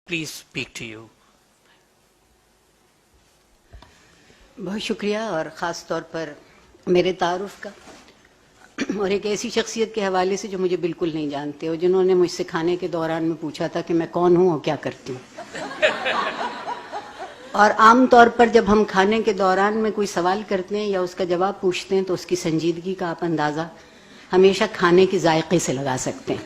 Please speak to you. بہت شکریہ اور خاص طور پر میرے تعارف کا اور ایک ایسی شخصیت کے حوالے سے جو مجھے بالکل نہیں جانتے اور جنہوں نے مجھ سے کھانے کے دوران میں پوچھا تھا کہ میں کون ہوں اور کیا کرتی ہوں. اور عام طور پر جب ہم کھانے کے دوران میں کوئی سوال کرتے ہیں یا اس کا جواب پوچھتے ہیں تو اس کی سنجیدگی کا آپ اندازہ ہمیشہ کھانے کے ذائقے سے لگا سکتے ہیں.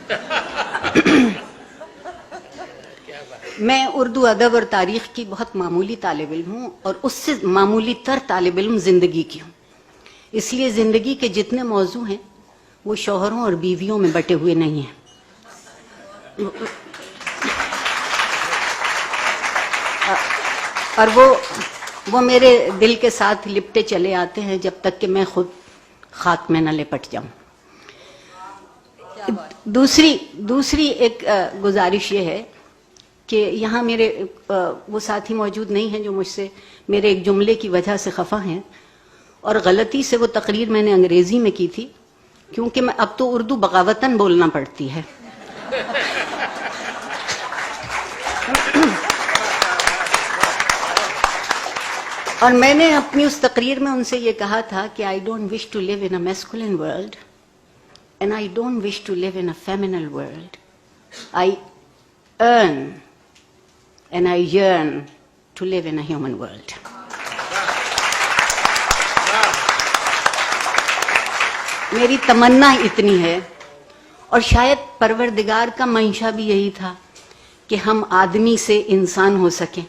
میں اردو ادب اور تاریخ کی بہت معمولی طالب علم ہوں اور اس سے معمولی تر طالب علم زندگی کی ہوں. اس لیے زندگی کے جتنے موضوع ہیں وہ شوہروں اور بیویوں میں بٹے ہوئے نہیں ہیں اور وہ میرے دل کے ساتھ لپٹے چلے آتے ہیں جب تک کہ میں خود خاک میں نہ لپٹ جاؤں. دوسری ایک گزارش یہ ہے کہ یہاں میرے وہ ساتھی موجود نہیں ہیں جو مجھ سے میرے ایک جملے کی وجہ سے خفا ہیں اور غلطی سے وہ تقریر میں نے انگریزی میں کی تھی کیونکہ میں اب تو اردو بغاوتاً بولنا پڑتی ہے. اور میں نے اپنی اس تقریر میں ان سے یہ کہا تھا کہ I don't wish to live in a masculine world and I don't wish to live in a feminine world. I earn and I yearn to live in a human world. میری تمنا اتنی ہے اور شاید پروردگار کا منشا بھی یہی تھا کہ ہم آدمی سے انسان ہو سکیں.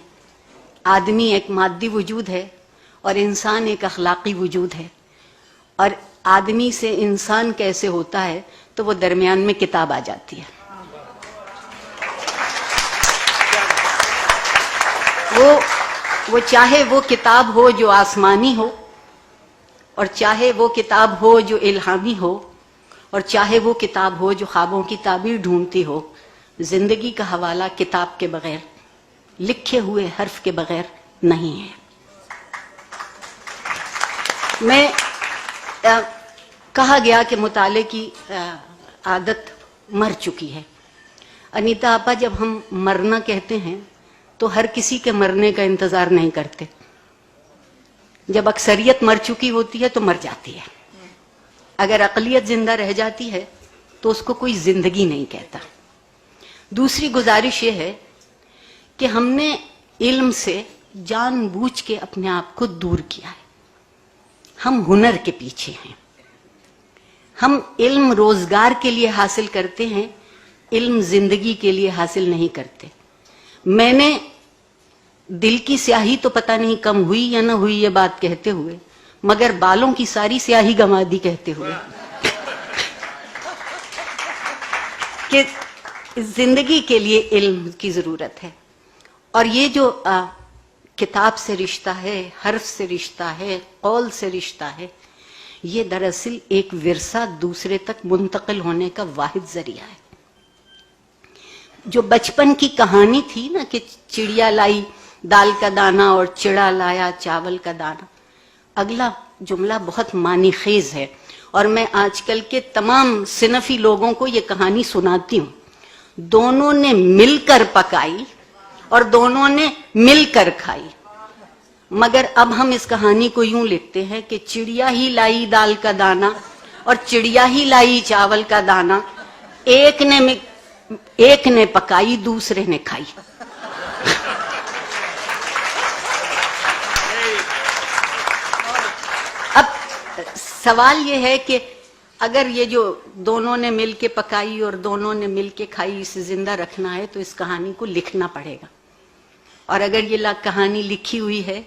آدمی ایک مادی وجود ہے اور انسان ایک اخلاقی وجود ہے اور آدمی سے انسان کیسے ہوتا ہے تو وہ درمیان میں کتاب آ جاتی ہے. وہ چاہے وہ کتاب ہو جو آسمانی ہو اور چاہے وہ کتاب ہو جو الہامی ہو اور چاہے وہ کتاب ہو جو خوابوں کی تعبیر ڈھونڈتی ہو. زندگی کا حوالہ کتاب کے بغیر لکھے ہوئے حرف کے بغیر نہیں ہے. میں کہا گیا کہ مطالعے کی عادت مر چکی ہے. انیتا آپا جب ہم مرنا کہتے ہیں تو ہر کسی کے مرنے کا انتظار نہیں کرتے. جب اکثریت مر چکی ہوتی ہے تو مر جاتی ہے. اگر اقلیت زندہ رہ جاتی ہے تو اس کو کوئی زندگی نہیں کہتا. دوسری گزارش یہ ہے کہ ہم نے علم سے جان بوجھ کے اپنے آپ کو دور کیا ہے. ہم ہنر کے پیچھے ہیں. ہم علم روزگار کے لیے حاصل کرتے ہیں, علم زندگی کے لیے حاصل نہیں کرتے. میں نے دل کی سیاہی تو پتہ نہیں کم ہوئی یا نہ ہوئی یہ بات کہتے ہوئے, مگر بالوں کی ساری سیاہی گنوا دی کہتے ہوئے کہ زندگی کے لیے علم کی ضرورت ہے. اور یہ جو کتاب سے رشتہ ہے, حرف سے رشتہ ہے, قول سے رشتہ ہے, یہ دراصل ایک ورثہ دوسرے تک منتقل ہونے کا واحد ذریعہ ہے. جو بچپن کی کہانی تھی نا کہ چڑیا لائی دال کا دانہ اور چڑا لایا چاول کا دانہ, اگلا جملہ بہت معنی خیز ہے اور میں آج کل کے تمام صنفی لوگوں کو یہ کہانی سناتی ہوں. دونوں نے مل کر پکائی اور دونوں نے مل کر کھائی. مگر اب ہم اس کہانی کو یوں لکھتے ہیں کہ چڑیا ہی لائی دال کا دانہ اور چڑیا ہی لائی چاول کا دانہ, ایک نے پکائی دوسرے نے کھائی. اب سوال یہ ہے کہ اگر یہ جو دونوں نے مل کے پکائی اور دونوں نے مل کے کھائی اسے زندہ رکھنا ہے تو اس کہانی کو لکھنا پڑے گا. اور اگر یہ کہانی لکھی ہوئی ہے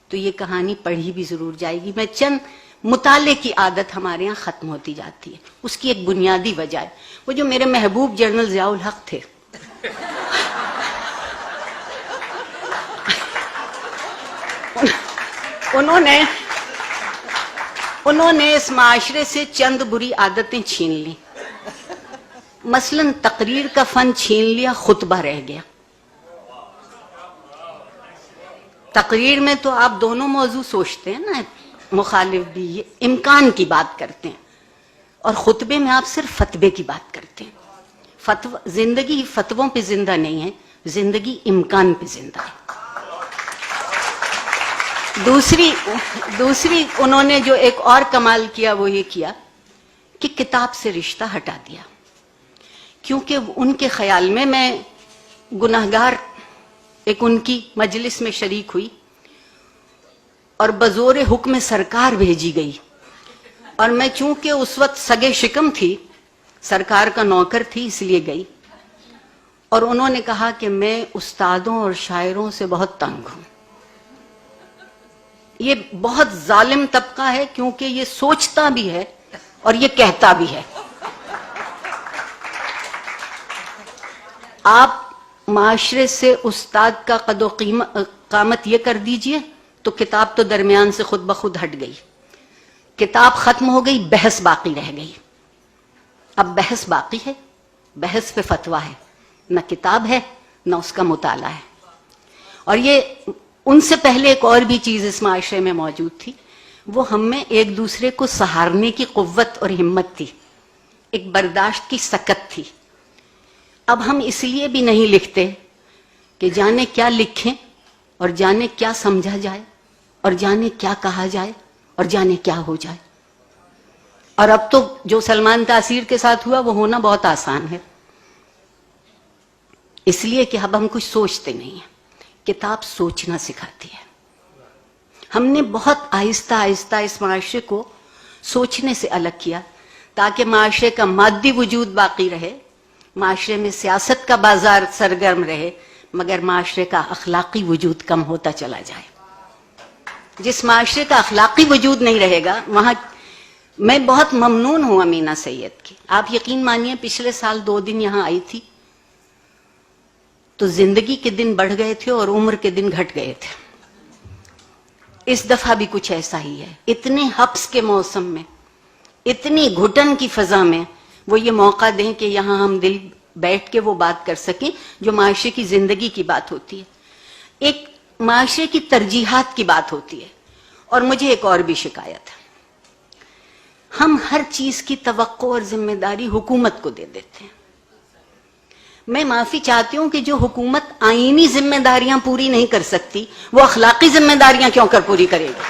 تو یہ کہانی پڑھی بھی ضرور جائے گی. میں چند مطالعے کی عادت ہمارے ہاں ختم ہوتی جاتی ہے. اس کی ایک بنیادی وجہ ہے وہ جو میرے محبوب جنرل ضیاء الحق تھے, انہوں نے اس معاشرے سے چند بری عادتیں چھین لی. مثلاً تقریر کا فن چھین لیا, خطبہ رہ گیا. تقریر میں تو آپ دونوں موضوع سوچتے ہیں نا, مخالف بھی, یہ امکان کی بات کرتے ہیں, اور خطبے میں آپ صرف فتوے کی بات کرتے ہیں. زندگی فتووں پہ زندہ نہیں ہے, زندگی امکان پہ زندہ ہے. دوسری انہوں نے جو ایک اور کمال کیا وہ یہ کیا کہ کتاب سے رشتہ ہٹا دیا، کیونکہ ان کے خیال میں گناہگار ایک ان کی مجلس میں شریک ہوئی اور بزور حکم سرکار بھیجی گئی، اور میں چونکہ اس وقت سگے شکم تھی، سرکار کا نوکر تھی، اس لیے گئی. اور انہوں نے کہا کہ میں استادوں اور شاعروں سے بہت تنگ ہوں. یہ بہت ظالم طبقہ ہے، کیونکہ یہ سوچتا بھی ہے اور یہ کہتا بھی ہے. آپ معاشرے سے استاد کا قد و قامت یہ کر دیجئے تو کتاب تو درمیان سے خود بخود ہٹ گئی. کتاب ختم ہو گئی، بحث باقی رہ گئی. اب بحث باقی ہے، بحث پہ فتویٰ ہے، نہ کتاب ہے نہ اس کا مطالعہ ہے. اور یہ ان سے پہلے ایک اور بھی چیز اس معاشرے میں موجود تھی، وہ ہم میں ایک دوسرے کو سہارنے کی قوت اور ہمت تھی، ایک برداشت کی سکت تھی. اب ہم اس لیے بھی نہیں لکھتے کہ جانے کیا لکھیں اور جانے کیا سمجھا جائے اور جانے کیا کہا جائے اور جانے کیا ہو جائے. اور اب تو جو سلمان تاثیر کے ساتھ ہوا وہ ہونا بہت آسان ہے، اس لیے کہ اب ہم کچھ سوچتے نہیں ہیں. کتاب سوچنا سکھاتی ہے. ہم نے بہت آہستہ آہستہ اس معاشرے کو سوچنے سے الگ کیا تاکہ معاشرے کا مادی وجود باقی رہے، معاشرے میں سیاست کا بازار سرگرم رہے، مگر معاشرے کا اخلاقی وجود کم ہوتا چلا جائے. جس معاشرے کا اخلاقی وجود نہیں رہے گا وہاں میں بہت ممنون ہوں امینہ سید کی. آپ یقین مانیے پچھلے سال 2 دن یہاں آئی تھی تو زندگی کے دن بڑھ گئے تھے اور عمر کے دن گھٹ گئے تھے. اس دفعہ بھی کچھ ایسا ہی ہے. اتنے حبس کے موسم میں، اتنی گھٹن کی فضا میں وہ یہ موقع دیں کہ یہاں ہم دل بیٹھ کے وہ بات کر سکیں جو معاشرے کی زندگی کی بات ہوتی ہے، ایک معاشرے کی ترجیحات کی بات ہوتی ہے. اور مجھے ایک اور بھی شکایت ہے، ہم ہر چیز کی توقع اور ذمہ داری حکومت کو دے دیتے ہیں. میں معافی چاہتی ہوں کہ جو حکومت آئینی ذمہ داریاں پوری نہیں کر سکتی وہ اخلاقی ذمہ داریاں کیوں کر پوری کرے گی.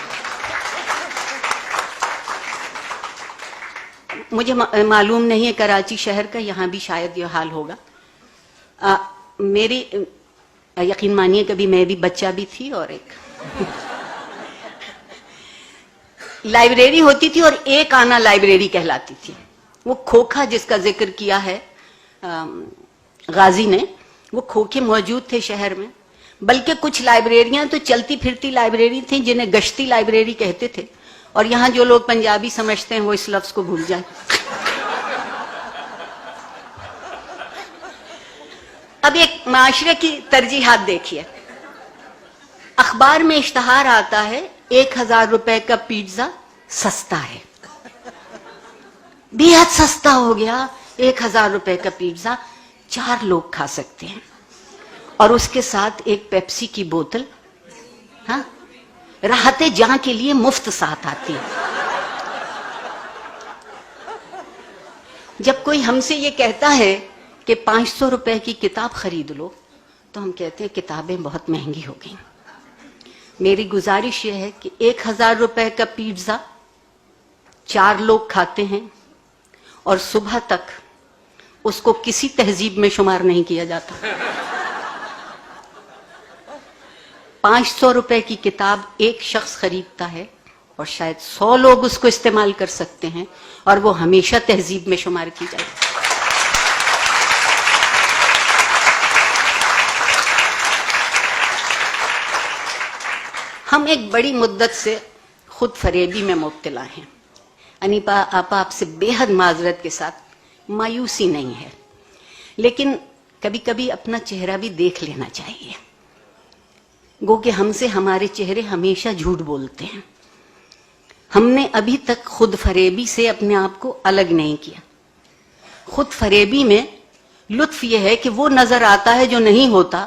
مجھے معلوم نہیں ہے کراچی شہر کا، یہاں بھی شاید یہ حال ہوگا. میری یقین مانیے کبھی میں بھی بچہ بھی تھی اور ایک لائبریری ہوتی تھی اور ایک آنا لائبریری کہلاتی تھی. وہ کھوکھا جس کا ذکر کیا ہے غازی نے، وہ کھوکھے موجود تھے شہر میں، بلکہ کچھ لائبریریاں تو چلتی پھرتی لائبریری تھیں جنہیں گشتی لائبریری کہتے تھے. اور یہاں جو لوگ پنجابی سمجھتے ہیں وہ اس لفظ کو بھول جائیں. اب ایک معاشرے کی ترجیحات دیکھیے. اخبار میں اشتہار آتا ہے 1000 روپے کا پیزا سستا ہے، بے حد سستا ہو گیا. 1000 روپے کا پیزا 4 لوگ کھا سکتے ہیں، اور اس کے ساتھ ایک پیپسی کی بوتل راحت جاں کے لیے مفت ساتھ آتی ہے. جب کوئی ہم سے یہ کہتا ہے کہ 500 روپے کی کتاب خرید لو تو ہم کہتے ہیں کتابیں بہت مہنگی ہو گئیں. میری گزارش یہ ہے کہ 1000 روپے کا پیزا 4 لوگ کھاتے ہیں اور صبح تک اس کو کسی تہذیب میں شمار نہیں کیا جاتا. 500 روپے کی کتاب ایک شخص خریدتا ہے اور شاید 100 لوگ اس کو استعمال کر سکتے ہیں اور وہ ہمیشہ تہذیب میں شمار کی جائے. ہم ایک بڑی مدت سے خود فریبی میں مبتلا ہیں. انیپا آپا آپ سے بے حد معذرت کے ساتھ، مایوسی نہیں ہے، لیکن کبھی کبھی اپنا چہرہ بھی دیکھ لینا چاہیے. گو کہ ہم سے ہمارے چہرے ہمیشہ جھوٹ بولتے ہیں. ہم نے ابھی تک خود فریبی سے اپنے آپ کو الگ نہیں کیا. خود فریبی میں لطف یہ ہے کہ وہ نظر آتا ہے جو نہیں ہوتا،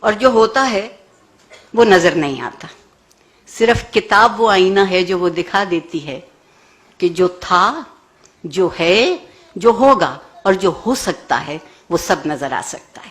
اور جو ہوتا ہے وہ نظر نہیں آتا. صرف کتاب وہ آئینہ ہے جو وہ دکھا دیتی ہے کہ جو تھا، جو ہے، جو ہوگا اور جو ہو سکتا ہے وہ سب نظر آ سکتا ہے.